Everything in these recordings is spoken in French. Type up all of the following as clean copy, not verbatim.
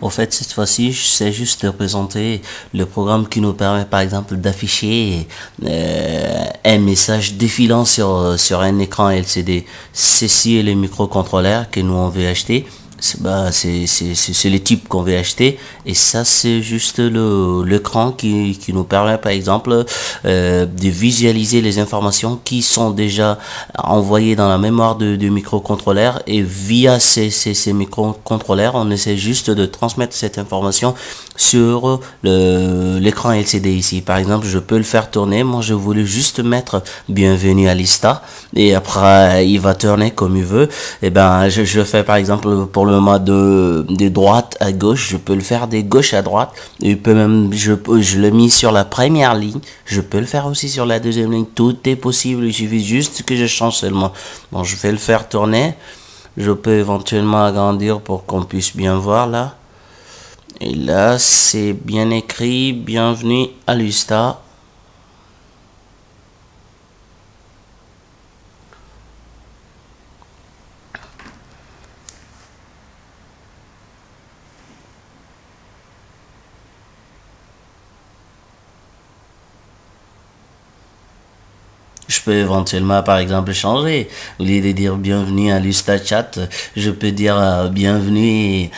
Au fait, cette fois-ci, c'est juste de présenter le programme qui nous permet, par exemple, d'afficher un message défilant sur un écran LCD. Ceci est le microcontrôleur que nous on veut acheter. C'est le type qu'on veut acheter et ça c'est juste l'écran qui nous permet par exemple de visualiser les informations qui sont déjà envoyées dans la mémoire du microcontrôleur et via ces microcontrôleurs on essaie juste de transmettre cette information sur l'écran LCD ici. Par exemple, je peux le faire tourner. Moi, je voulais juste mettre bienvenue à Lista et après il va tourner comme il veut. Et ben, je fais par exemple pour le moment de droite à gauche, je peux le faire de gauche à droite. Et peut même, je le mis sur la première ligne. Je peux le faire aussi sur la deuxième ligne. Tout est possible. Il suffit juste que je change seulement. Bon, je vais le faire tourner. Je peux éventuellement agrandir pour qu'on puisse bien voir là. Et là, c'est bien écrit, bienvenue à l'USTA. Je peux éventuellement, par exemple, changer. Au lieu de dire bienvenue à l'Ustachat, je peux dire bienvenue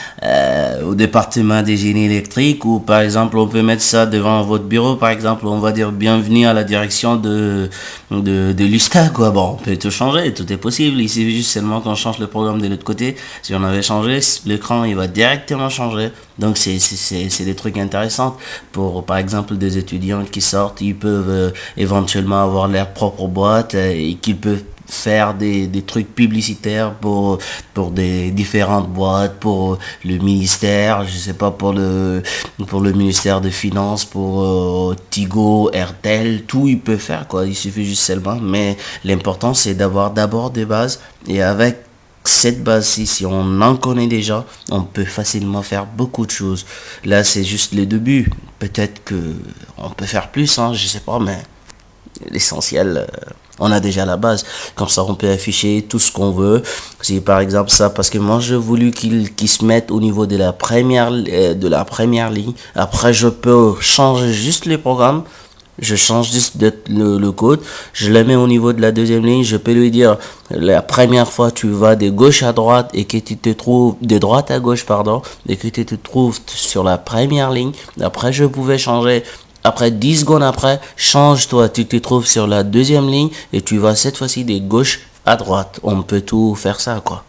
au département des génies électriques ou par exemple, on peut mettre ça devant votre bureau. Par exemple, on va dire bienvenue à la direction de l'Usta, quoi. Bon, on peut tout changer, tout est possible. Il suffit juste seulement qu'on change le programme de l'autre côté. Si on avait changé, l'écran, il va directement changer. Donc, c'est des trucs intéressants pour, par exemple, des étudiants qui sortent, ils peuvent éventuellement avoir leur propre boîte et qu'ils peuvent faire des trucs publicitaires pour des différentes boîtes, pour le ministère, je sais pas, pour le ministère des Finances, pour Tigo, Airtel, tout il peut faire, quoi. Il suffit juste seulement, mais l'important c'est d'avoir d'abord des bases et avec cette base-ci, si on en connaît déjà, on peut facilement faire beaucoup de choses. Là, c'est juste le début. Peut-être que on peut faire plus, hein, je sais pas, mais l'essentiel, on a déjà la base. Comme ça, on peut afficher tout ce qu'on veut. Si par exemple ça, parce que moi, j'ai voulu qu'il se mette au niveau de la première ligne. Après, je peux changer juste les programmes. Je change juste le code, je le mets au niveau de la deuxième ligne, je peux lui dire la première fois tu vas de gauche à droite et que tu te trouves de droite à gauche pardon et que tu te trouves sur la première ligne. Après je pouvais changer. Après 10 secondes après, change-toi, tu te trouves sur la deuxième ligne et tu vas cette fois-ci de gauche à droite. On peut tout faire ça quoi.